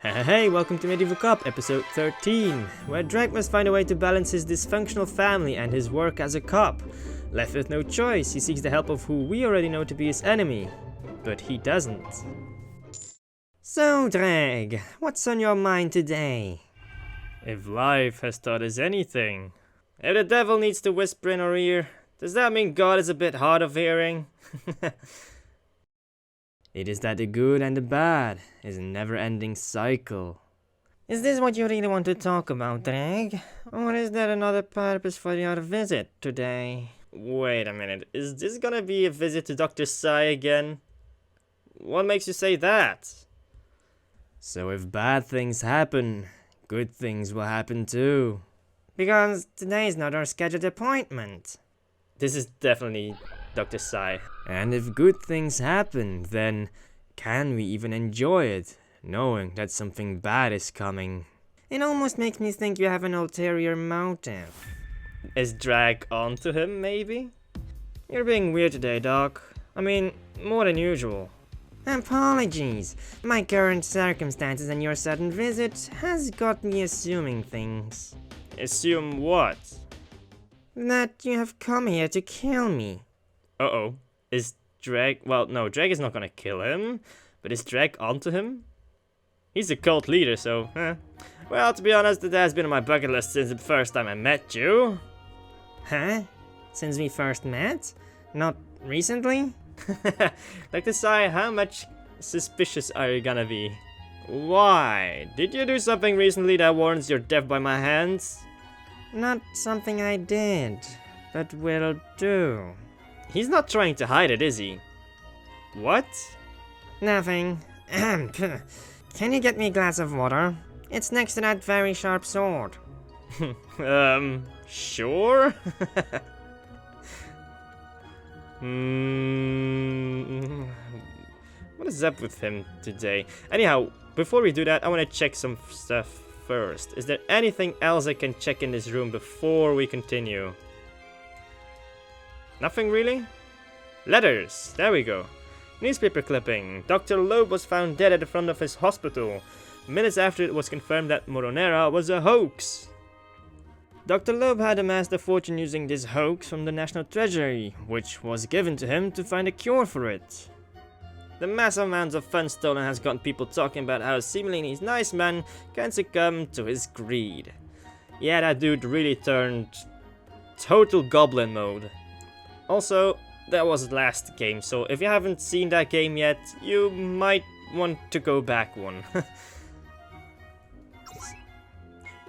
Hey, welcome to Medieval Cop, episode 13, where Dregg must find a way to balance his dysfunctional family and his work as a cop. Left with no choice, he seeks the help of who we already know to be his enemy. But he doesn't. So, Dregg, what's on your mind today? If life has taught us anything, if the devil needs to whisper in our ear, does that mean God is a bit hard of hearing? It is that the good and the bad is a never-ending cycle. Is this what you really want to talk about, Dregg? Or is there another purpose for your visit today? Wait a minute, is this gonna be a visit to Dr. Sigh again? What makes you say that? So if bad things happen, good things will happen too. Because today is not our scheduled appointment. This is definitely Dr. Sigh. And if good things happen, then can we even enjoy it, knowing that something bad is coming? It almost makes me think you have an ulterior motive. Is Dregg onto him, maybe? You're being weird today, Doc. I mean, more than usual. Apologies. My current circumstances and your sudden visit has got me assuming things. Assume what? That you have come here to kill me. Uh-oh. Is Dregg... Well, no, Dregg is not gonna kill him. But is Dregg onto him? He's a cult leader, so... Well, to be honest, that has been on my bucket list since the first time I met you. Huh? Since we first met? Not recently? Like to say, how much suspicious are you gonna be? Why? Did you do something recently that warrants your death by my hands? Not something I did, but will do. He's not trying to hide it, is he? What? Nothing. Can you get me a glass of water? It's next to that very sharp sword. Sure? What is up with him today? Anyhow, before we do that, I want to check some stuff first. Is there anything else I can check in this room before we continue? Nothing really? Letters! There we go. Newspaper clipping. Dr. Loeb was found dead at the front of his hospital, minutes after it was confirmed that Moronera was a hoax. Dr. Loeb had amassed a fortune using this hoax from the National Treasury, which was given to him to find a cure for it. The massive amounts of funds stolen has gotten people talking about how seemingly his nice man can succumb to his greed. Yeah, that dude really turned total goblin mode. Also, that was the last game, so if you haven't seen that game yet, you might want to go back one.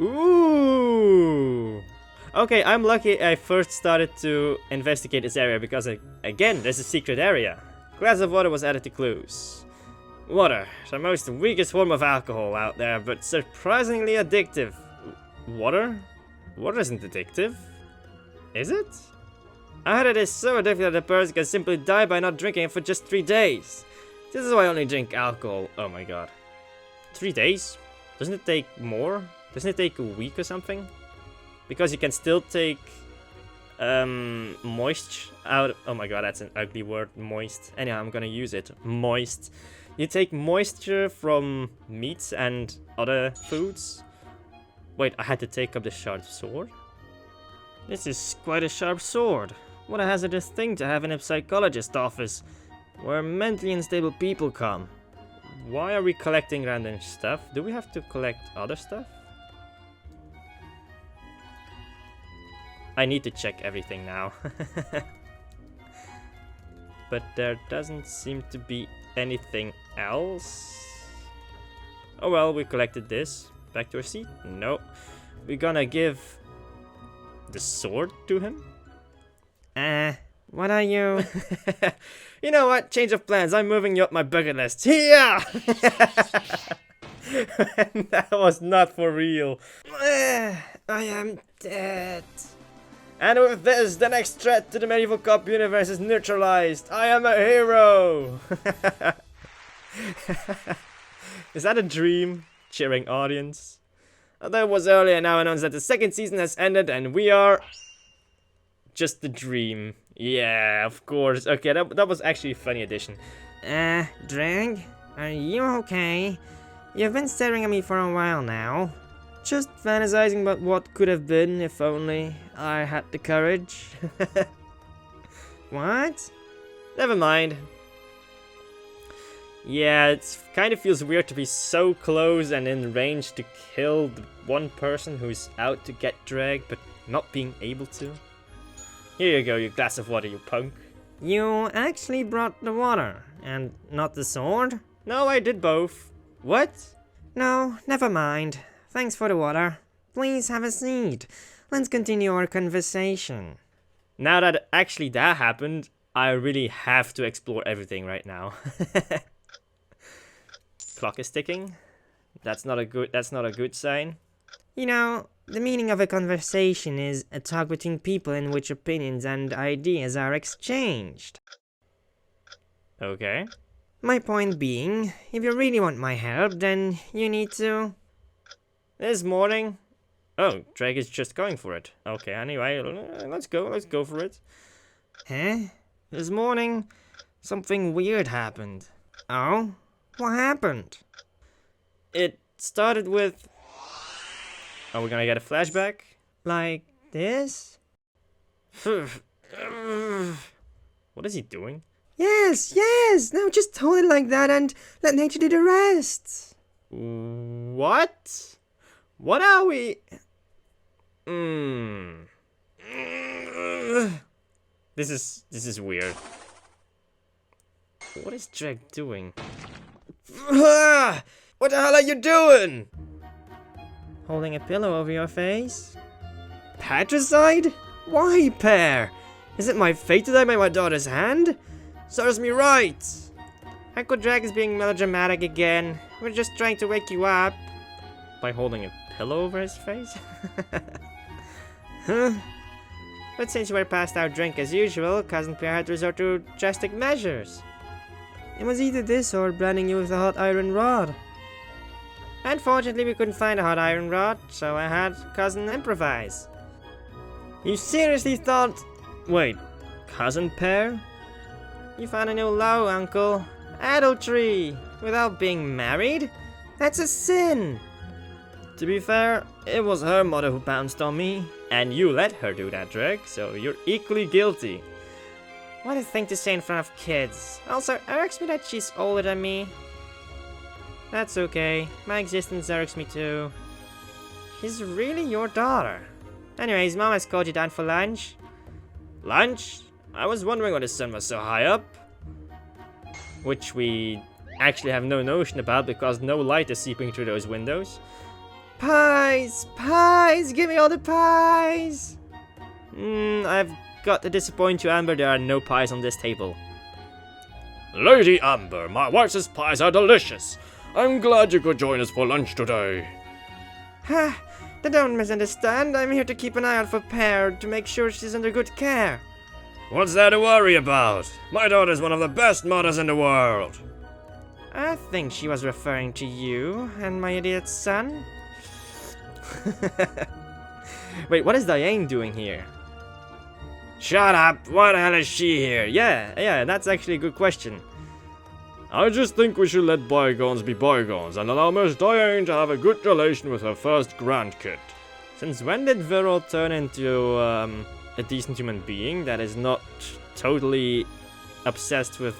Ooh! Okay, I'm lucky I first started to investigate this area because, again, there's a secret area. Glass of water was added to clues. Water, the most weakest form of alcohol out there, but surprisingly addictive. Water? Water isn't addictive. Is it? I heard it is so addictive that a person can simply die by not drinking it for just 3 days. This is why I only drink alcohol. Oh my god. 3 days? Doesn't it take more? Doesn't it take a week or something? Because you can still take moisture out. Oh my god, that's an ugly word, moist. Anyhow, I'm gonna use it. Moist. You take moisture from meats and other foods. Wait, I had to take up the sharp sword? This is quite a sharp sword. What a hazardous thing to have in a psychologist's office, where mentally unstable people come. Why are we collecting random stuff? Do we have to collect other stuff? I need to check everything now. But there doesn't seem to be anything else. Oh well, we collected this. Back to our seat? No. We're gonna give the sword to him? What are you? You know what? Change of plans. I'm moving you up my bucket list. Yeah! That was not for real. I am dead. And with this, the next threat to the Medieval Cop universe is neutralized. I am a hero! Is that a dream? Cheering audience. That was earlier now announced that the second season has ended and we are... just a dream. Yeah, of course. Okay, that was actually a funny addition. Dregg, are you okay? You've been staring at me for a while now. Just fantasizing about what could have been if only I had the courage. What? Never mind. Yeah, it kind of feels weird to be so close and in range to kill the one person who's out to get Dregg, but not being able to. Here you go, you glass of water, you punk. You actually brought the water, and not the sword? No, I did both. What? No, never mind. Thanks for the water. Please have a seat. Let's continue our conversation. Now that actually that happened, I really have to explore everything right now. Clock is ticking. That's not a good sign. You know, the meaning of a conversation is a talk between people in which opinions and ideas are exchanged. Okay. My point being, if you really want my help, then you need to... This morning... Oh, Dregg is just going for it. Okay, anyway, let's go for it. Huh? This morning, something weird happened. Oh? What happened? It started with... Are we gonna get a flashback? Like this? What is he doing? Yes! Now just hold it like that and let nature do the rest. What? What are we... This is weird. What is Dregg doing? What the hell are you doing? Holding a pillow over your face? Patricide? Why, Pear? Is it my fate to die by my daughter's hand? Serves me right. Uncle Dregg is being melodramatic again. We're just trying to wake you up. By holding a pillow over his face? Huh? But since you were passed out drunk as usual, Cousin Pear had to resort to drastic measures. It was either this or branding you with a hot iron rod. Unfortunately, we couldn't find a hot iron rod, so I had Cousin improvise. You seriously thought... Wait, Cousin Pear? You found a new low, Uncle. Adultery! Without being married? That's a sin! To be fair, it was her mother who pounced on me. And you let her do that, Dregg, so you're equally guilty. What a thing to say in front of kids. Also, irks me that she's older than me. That's okay. My existence irks me too. She's really your daughter. Anyways, Mom has called you down for lunch. Lunch? I was wondering why the sun was so high up. Which we actually have no notion about because no light is seeping through those windows. Pies! Pies! Give me all the pies! I've got to disappoint you, Amber. There are no pies on this table. Lady Amber, my wife's pies are delicious. I'm glad you could join us for lunch today. Ha! Don't misunderstand. I'm here to keep an eye out for Pear to make sure she's under good care. What's there to worry about? My daughter's one of the best mothers in the world. I think she was referring to you and my idiot son. Wait, what is Diane doing here? Shut up! Why the hell is she here? Yeah, that's actually a good question. I just think we should let bygones be bygones and allow Miss Diane to have a good relation with her first grandkid. Since when did Viral turn into a decent human being that is not totally obsessed with,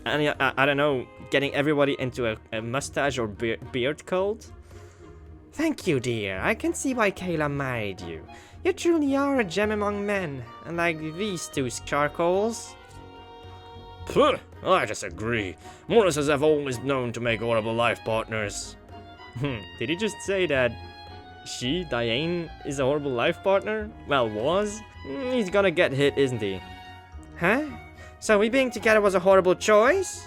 I don't know, getting everybody into a mustache or beard cult? Thank you, dear. I can see why Kayla married you. You truly are a gem among men, unlike these two charcoals. Puh, I disagree. Morrises have always known to make horrible life partners. Did he just say that she, Diane, is a horrible life partner? Well, was? He's gonna get hit, isn't he? Huh? So we being together was a horrible choice?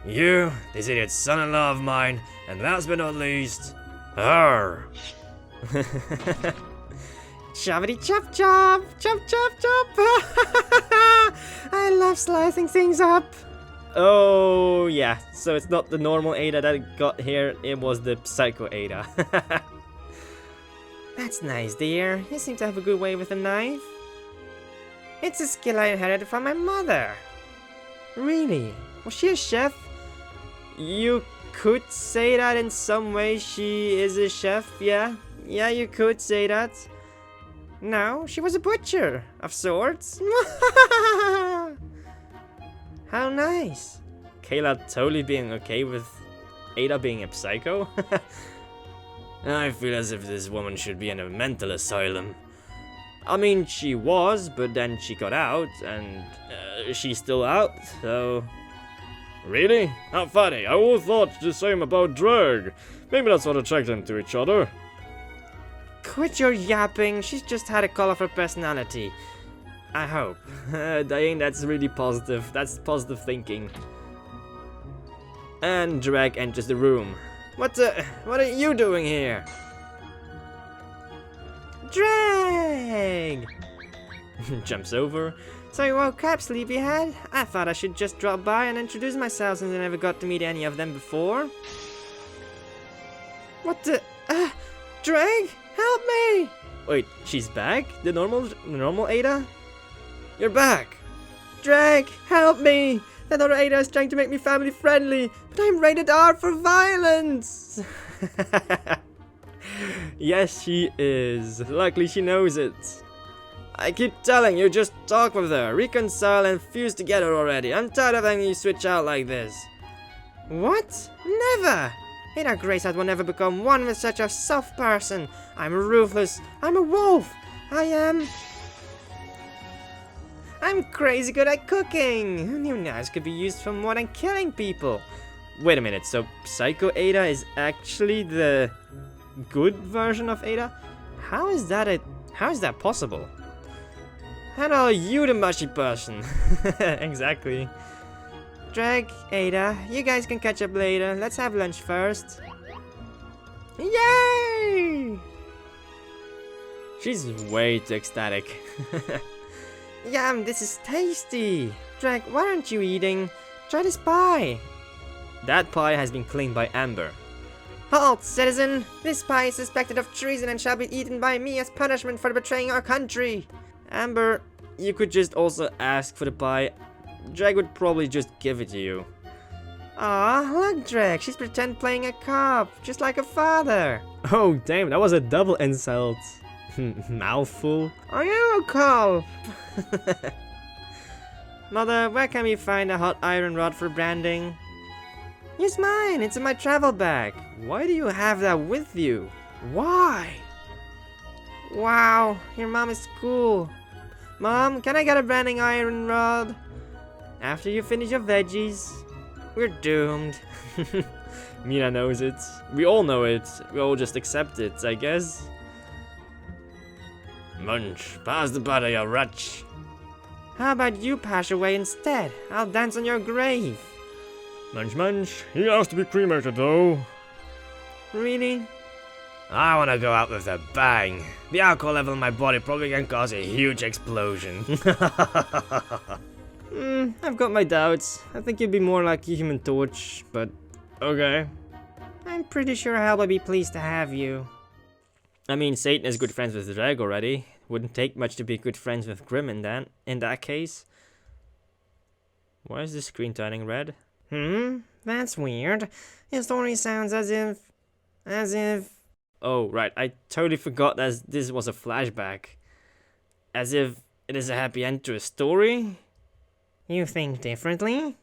You, this idiot son-in-law of mine, and last but not least, her. Choppity chop chop! Chop chop chop! I love slicing things up! Oh, yeah. So it's not the normal Ada that got here, it was the Psycho Ada. That's nice, dear. You seem to have a good way with a knife. It's a skill I inherited from my mother. Really? Was she a chef? You could say that in some way she is a chef, yeah. Yeah, you could say that. No, she was a butcher, of sorts. How nice. Kayla totally being okay with Ada being a psycho. I feel as if this woman should be in a mental asylum. I mean, she was, but then she got out, and she's still out, so... Really? How funny. I would have thought the same about Dregg. Maybe that's what attracted them to each other. Quit your yapping, she's just had a colorful personality. I hope. Dang, that's really positive. That's positive thinking. And Dregg enters the room. What are you doing here? Dregg! Jumps over. So you woke up, sleepyhead? I thought I should just drop by and introduce myself since I never got to meet any of them before. What the... Dregg? Help me! Wait, she's back? The normal Ada? You're back! Dregg, help me! That other Ada is trying to make me family friendly, but I'm rated R for violence! Yes, she is. Luckily, she knows it. I keep telling you, just talk with her, reconcile and fuse together already. I'm tired of having you switch out like this. What? Never! Ada Grayside will never become one with such a soft person. I'm ruthless. I'm a wolf. I'm crazy good at cooking. Who knew knives could be used for more than killing people? Wait a minute, so Psycho Ada is actually the good version of Ada? How is that possible? Hello, you the mushy person. Exactly. Dregg, Ada, you guys can catch up later. Let's have lunch first. Yay! She's way too ecstatic. Yum, this is tasty. Dregg, why aren't you eating? Try this pie. That pie has been cleaned by Amber. Halt, citizen! This pie is suspected of treason and shall be eaten by me as punishment for betraying our country. Amber, you could just also ask for the pie. Dregg would probably just give it to you. Aw, look, Dregg, she's pretend playing a cop, just like her father. Oh, damn, that was a double insult. Mouthful. I am a cop. Mother, where can we find a hot iron rod for branding? Use mine, it's in my travel bag. Why do you have that with you? Why? Wow, your mom is cool. Mom, can I get a branding iron rod? After you finish your veggies. We're doomed. Mina knows it. We all know it. We all just accept it, I guess. Munch, pass the butter, you wretch. How about you pass away instead? I'll dance on your grave. Munch, munch. He has to be cremated, though. Really? I want to go out with a bang. The alcohol level in my body probably can cause a huge explosion. I've got my doubts. I think you'd be more like a Human Torch, but okay. I'm pretty sure Hal would be pleased to have you. I mean, Satan is good friends with Dregg already. Wouldn't take much to be good friends with Grim in that case. Why is the screen turning red? That's weird. His story sounds as if... Oh, right, I totally forgot that this was a flashback. As if it is a happy end to a story? You think differently?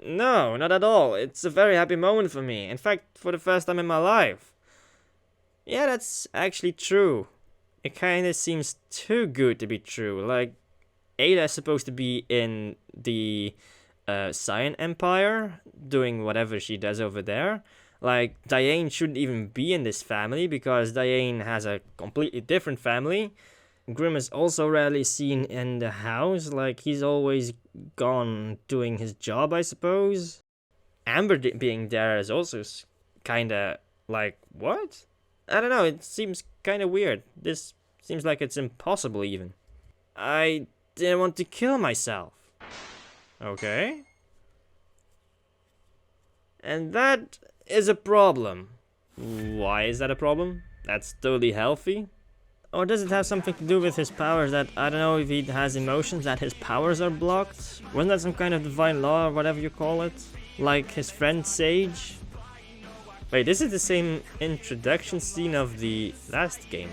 No, not at all. It's a very happy moment for me. In fact, for the first time in my life. Yeah, that's actually true. It kinda seems too good to be true. Like, Ada is supposed to be in the Cyan Empire, doing whatever she does over there. Like, Diane shouldn't even be in this family, because Diane has a completely different family. Grim is also rarely seen in the house, like, he's always gone doing his job, I suppose. Amber being there is also kinda like, what? I don't know, it seems kinda weird. This seems like it's impossible even. I didn't want to kill myself. Okay. And that is a problem. Why is that a problem? That's totally healthy. Or does it have something to do with his powers that, I don't know if he has emotions, that his powers are blocked? Wasn't that some kind of divine law or whatever you call it? Like his friend Sage. Wait, this is the same introduction scene of the last game.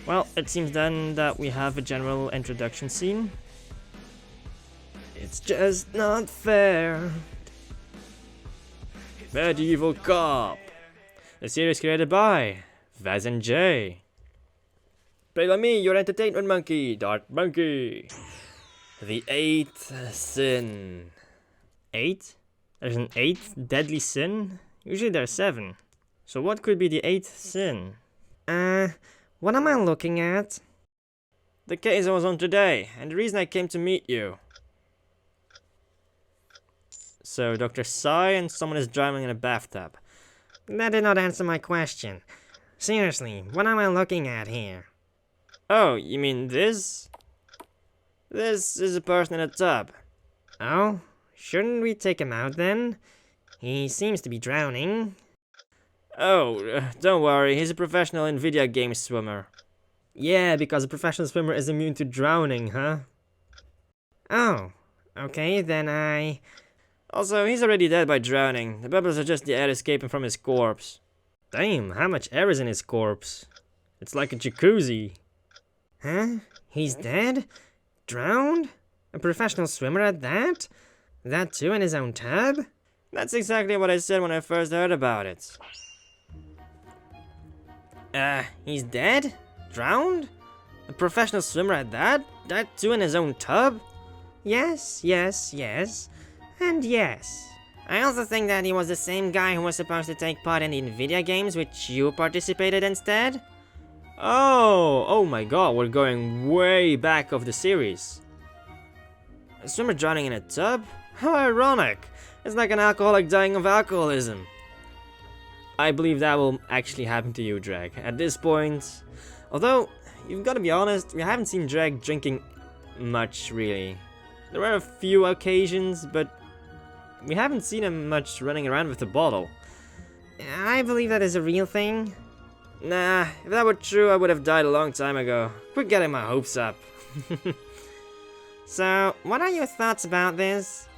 Well, it seems then that we have a general introduction scene. It's just not fair. Medieval Cop. A series created by VasantJ. Play like me, your entertainment monkey, Dart Monkey. The 8th sin. 8? There's an 8th deadly sin? Usually there's 7. So what could be the 8th sin? What am I looking at? The case I was on today, and the reason I came to meet you. So Dr. Sigh and someone is drowning in a bathtub. That did not answer my question. Seriously, what am I looking at here? Oh, you mean this? This is a person in a tub. Oh? Shouldn't we take him out then? He seems to be drowning. Oh, don't worry, he's a professional in video game swimmer. Yeah, because a professional swimmer is immune to drowning, huh? Oh, okay, then Also, he's already dead by drowning. The bubbles are just the air escaping from his corpse. Damn, how much air is in his corpse? It's like a jacuzzi. Huh? He's dead? Drowned? A professional swimmer at that? That too in his own tub? That's exactly what I said when I first heard about it. He's dead? Drowned? A professional swimmer at that? That too in his own tub? Yes, yes, yes. And yes. I also think that he was the same guy who was supposed to take part in the video games which you participated instead. Oh my god, we're going way back of the series. A swimmer drowning in a tub? How ironic. It's like an alcoholic dying of alcoholism. I believe that will actually happen to you, Dregg. At this point, although, you've got to be honest, we haven't seen Dregg drinking much, really. There were a few occasions, but we haven't seen him much running around with a bottle. I believe that is a real thing. Nah, if that were true, I would have died a long time ago. Quit getting my hopes up. So, what are your thoughts about this?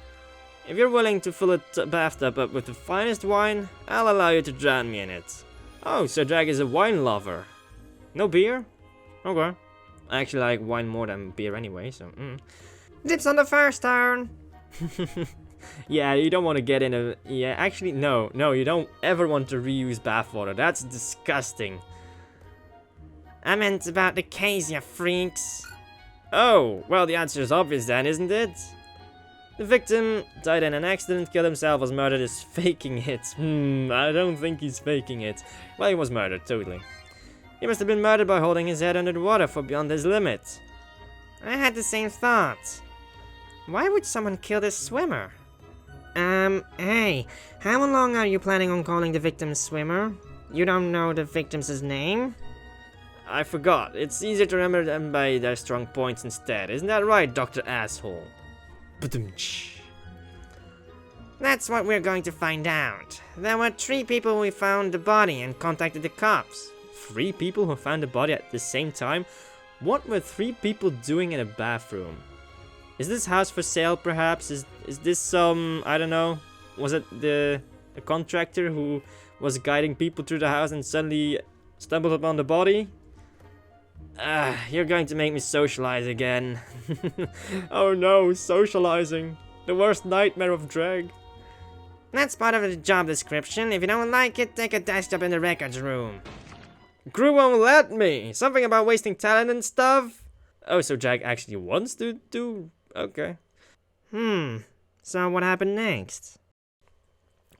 If you're willing to fill a bathtub up with the finest wine, I'll allow you to drown me in it. Oh, so Dregg is a wine lover. No beer? Okay. I actually like wine more than beer anyway, so Dips on the first turn! Yeah, you don't want to get in a... Yeah, actually, no, you don't ever want to reuse bathwater. That's disgusting. I meant about the case, you freaks. Oh, well, the answer is obvious then, isn't it? The victim died in an accident, killed himself, was murdered, is faking it. I don't think he's faking it. Well, he was murdered, totally. He must have been murdered by holding his head under the water for beyond his limit. I had the same thought. Why would someone kill this swimmer? Hey, how long are you planning on calling the victim swimmer? You don't know the victim's name? I forgot. It's easier to remember them by their strong points instead. Isn't that right, Dr. Asshole? That's what we're going to find out. There were 3 people who found the body and contacted the cops. 3 people who found the body at the same time? What were 3 people doing in a bathroom? Is this house for sale, perhaps? Is this some, I don't know, was it a contractor who was guiding people through the house and suddenly stumbled upon the body? You're going to make me socialize again. Oh no, socializing. The worst nightmare of Dregg. That's part of the job description. If you don't like it, take a desk job in the records room. Crew won't let me. Something about wasting talent and stuff. Oh, so Dregg actually wants to do... Okay. So what happened next?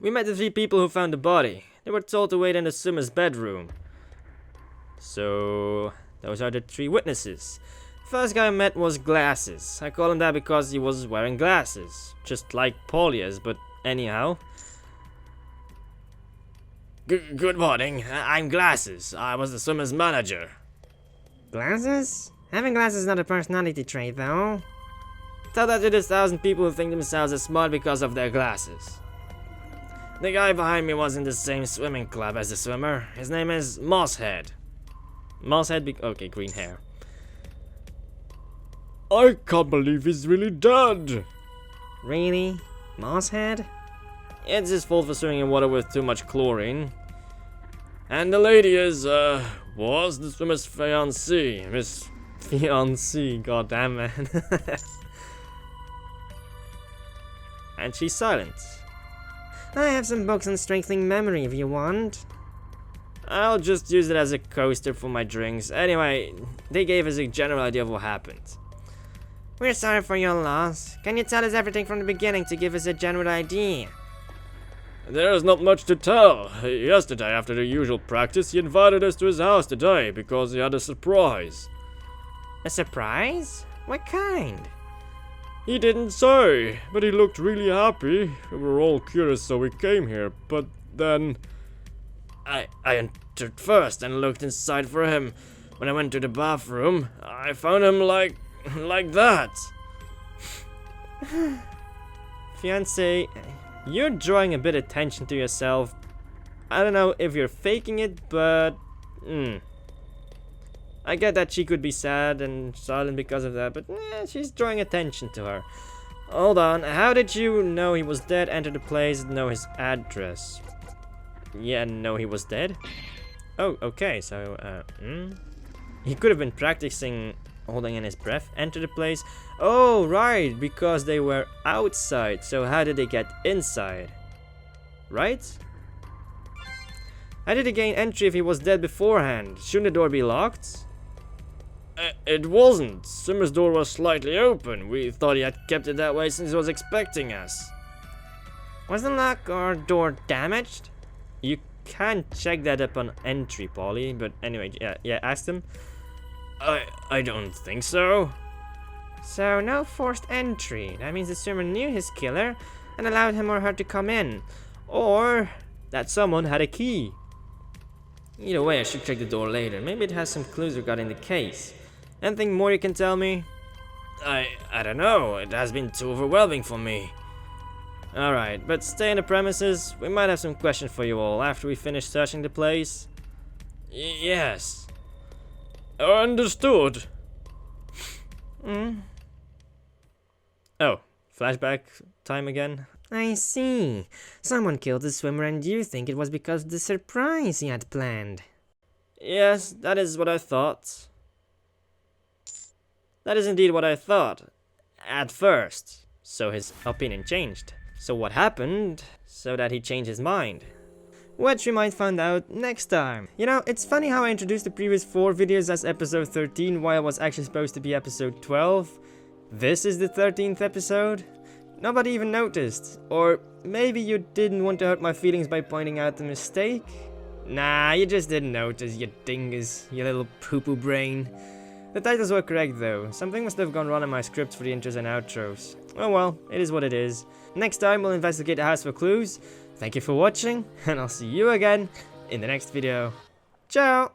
We met the 3 people who found the body. They were told to wait in the swimmer's bedroom. So... those are the 3 witnesses. The first guy I met was Glasses. I call him that because he was wearing glasses. Just like Polia's, but anyhow. Good morning, I'm Glasses. I was the swimmer's manager. Glasses? Having glasses is not a personality trait, though. Tell that to the 1,000 people who think themselves as smart because of their glasses. The guy behind me was in the same swimming club as the swimmer. His name is Mosshead. Mosshead, okay, green hair. I can't believe he's really dead. Really? Mosshead? It's his fault for swimming in water with too much chlorine. And the lady was the swimmer's fiancée. Miss Fiancée, goddamn man. And she's silent. I have some books on strengthening memory if you want. I'll just use it as a coaster for my drinks. Anyway, they gave us a general idea of what happened. We're sorry for your loss. Can you tell us everything from the beginning to give us a general idea? There's not much to tell. Yesterday, after the usual practice, he invited us to his house today because he had a surprise. A surprise? What kind? He didn't say, but he looked really happy. We were all curious, so we came here, but then I entered first and looked inside for him. When I went to the bathroom, I found him like that. Fiancé, you're drawing a bit of attention to yourself. I don't know if you're faking it, but I get that she could be sad and silent because of that, but she's drawing attention to her. Hold on, how did you know he was dead, enter the place, know his address? Yeah, know he was dead? Oh, okay, so, he could have been practicing holding in his breath, enter the place. Oh, right, because they were outside, so how did they get inside? Right? How did he gain entry if he was dead beforehand? Shouldn't the door be locked? It wasn't. Swimmer's door was slightly open. We thought he had kept it that way since he was expecting us. Was the lock or door damaged? You can't check that up on entry, Polly, but anyway, yeah, ask him. I don't think so. So, no forced entry. That means the swimmer knew his killer and allowed him or her to come in. Or that someone had a key. Either way, I should check the door later. Maybe it has some clues regarding the case. Anything more you can tell me? I don't know. It has been too overwhelming for me. Alright, but stay in the premises. We might have some questions for you all after we finish searching the place. Yes. Understood. Oh, flashback time again? I see. Someone killed the swimmer and you think it was because of the surprise he had planned. Yes, that is what I thought. That is indeed what I thought. At first. So his opinion changed. So what happened so that he changed his mind? Which we might find out next time. You know, it's funny how I introduced the previous 4 videos as episode 13 while it was actually supposed to be episode 12. This is the 13th episode. Nobody even noticed. Or maybe you didn't want to hurt my feelings by pointing out the mistake? Nah, you just didn't notice, you dingus, you little poo-poo brain. The titles were correct though. Something must have gone wrong in my scripts for the intros and outros. Oh well, it is what it is. Next time we'll investigate the house for clues. Thank you for watching, and I'll see you again in the next video. Ciao!